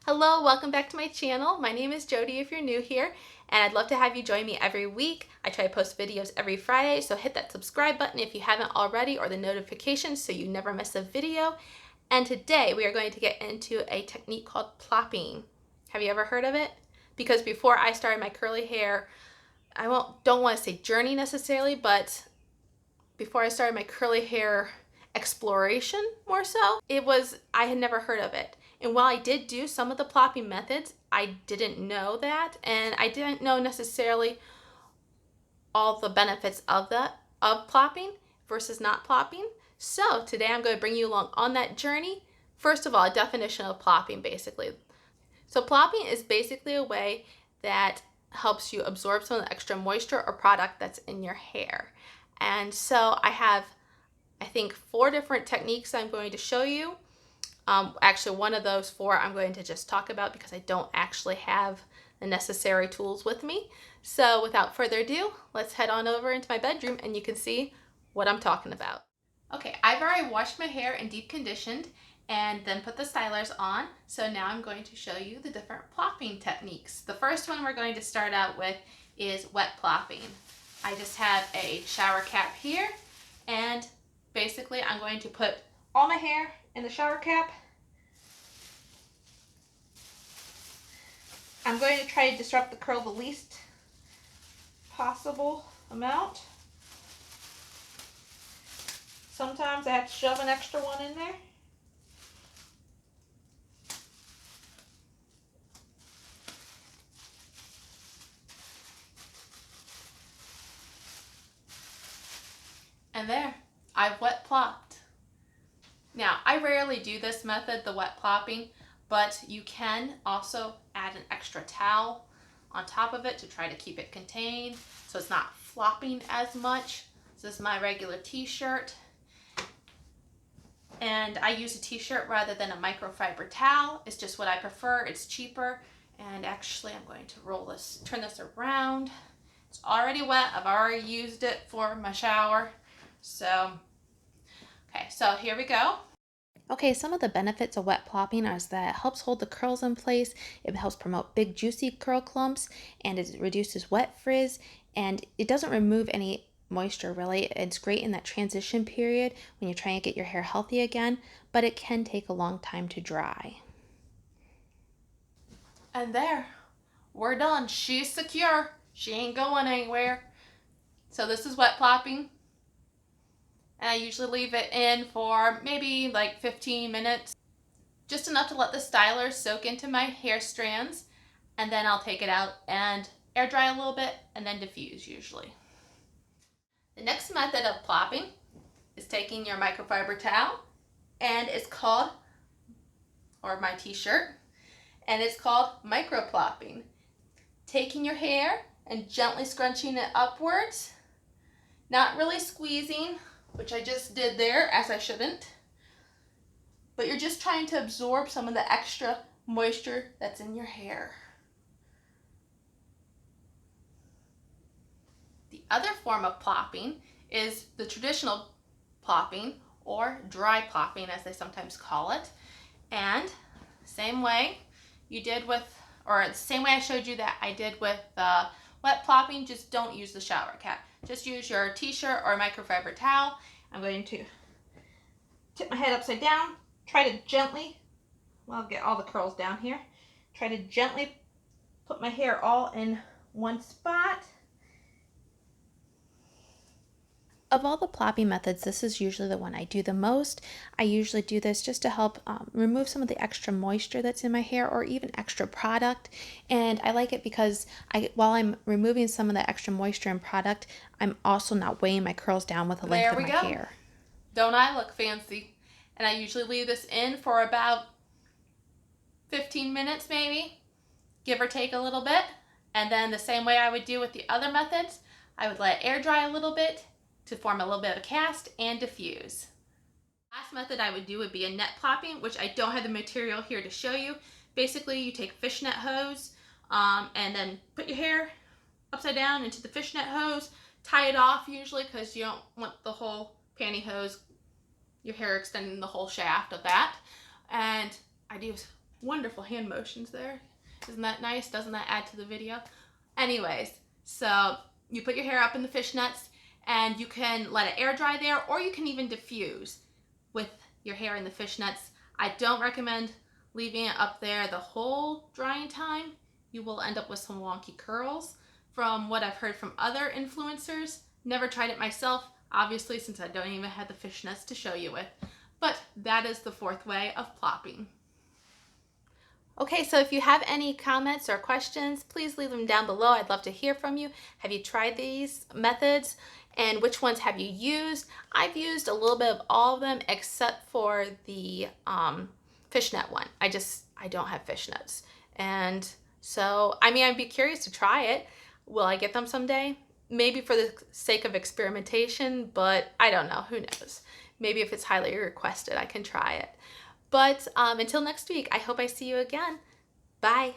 Hello, welcome back to my channel. My name is Jody if you're new here, and I'd love to have you join me every week. I try to post videos every Friday, so hit that subscribe button if you haven't already, or the notifications so you never miss a video. And today we are going to get into a technique called plopping. Have you ever heard of it? Because before I started my curly hair, don't want to say journey necessarily, but before I started my curly hair exploration more so, I had never heard of it. And while I did do some of the plopping methods, I didn't know that, and I didn't know necessarily all the benefits of plopping versus not plopping. So today I'm going to bring you along on that journey. First of all, a definition of plopping basically. So plopping is basically a way that helps you absorb some of the extra moisture or product that's in your hair. And so I have, I think, 4 different techniques I'm going to show you. Actually, one of those 4 I'm going to just talk about because I don't actually have the necessary tools with me. So without further ado, let's head on over into my bedroom and you can see what I'm talking about. Okay, I've already washed my hair and deep conditioned and then put the stylers on. So now I'm going to show you the different plopping techniques. The first one we're going to start out with is wet plopping. I just have a shower cap here, and basically I'm going to put all my hair in the shower cap. I'm going to try to disrupt the curl the least possible amount. Sometimes I have to shove an extra one in there. And there, I've wet plopped. Now, I rarely do this method, the wet plopping, but you can also add an extra towel on top of it to try to keep it contained so it's not flopping as much. So this is my regular t-shirt, and I use a t-shirt rather than a microfiber towel. It's just what I prefer. It's cheaper, and actually I'm going to turn this around. It's already wet. I've already used it for my shower. So, okay, so here we go. Okay, some of the benefits of wet plopping is that it helps hold the curls in place, it helps promote big juicy curl clumps, and it reduces wet frizz, and it doesn't remove any moisture really. It's great in that transition period when you're trying to get your hair healthy again, but it can take a long time to dry. And there, we're done. She's secure. She ain't going anywhere. So this is wet plopping. And I usually leave it in for maybe like 15 minutes. Just enough to let the styler soak into my hair strands, and then I'll take it out and air dry a little bit and then diffuse usually. The next method of plopping is taking your microfiber towel, and it's called, or my t-shirt, and it's called micro plopping. Taking your hair and gently scrunching it upwards, not really squeezing, which I just did there, as I shouldn't. But you're just trying to absorb some of the extra moisture that's in your hair. The other form of plopping is the traditional plopping, or dry plopping as they sometimes call it. And same way you did with, or the same way I showed you that I did with wet plopping, just don't use the shower cap. Just use your t-shirt or microfiber towel. I'm going to tip my head upside down, try to gently, well, get all the curls down here, try to gently put my hair all in one spot. Of all the plopping methods, this is usually the one I do the most. I usually do this just to help remove some of the extra moisture that's in my hair, or even extra product. And I like it because while I'm removing some of the extra moisture and product, I'm also not weighing my curls down with the length of my hair. Don't I look fancy? And I usually leave this in for about 15 minutes maybe, give or take a little bit. And then the same way I would do with the other methods, I would let it air dry a little bit to form a little bit of a cast and diffuse. Last method I would do would be a net plopping, which I don't have the material here to show you. Basically, you take fishnet hose and then put your hair upside down into the fishnet hose, tie it off usually because you don't want the whole pantyhose, your hair extending the whole shaft of that. And I do wonderful hand motions there. Isn't that nice? Doesn't that add to the video? Anyways, so you put your hair up in the fishnets and you can let it air dry there, or you can even diffuse with your hair in the fishnets. I don't recommend leaving it up there the whole drying time. You will end up with some wonky curls from what I've heard from other influencers. Never tried it myself, obviously, since I don't even have the fishnets to show you with. But that is the fourth way of plopping. Okay, so if you have any comments or questions, please leave them down below. I'd love to hear from you. Have you tried these methods? And which ones have you used? I've used a little bit of all of them except for the fishnet one. I don't have fishnets. And so, I mean, I'd be curious to try it. Will I get them someday? Maybe for the sake of experimentation, but I don't know. Who knows? Maybe if it's highly requested, I can try it. But until next week, I hope I see you again. Bye.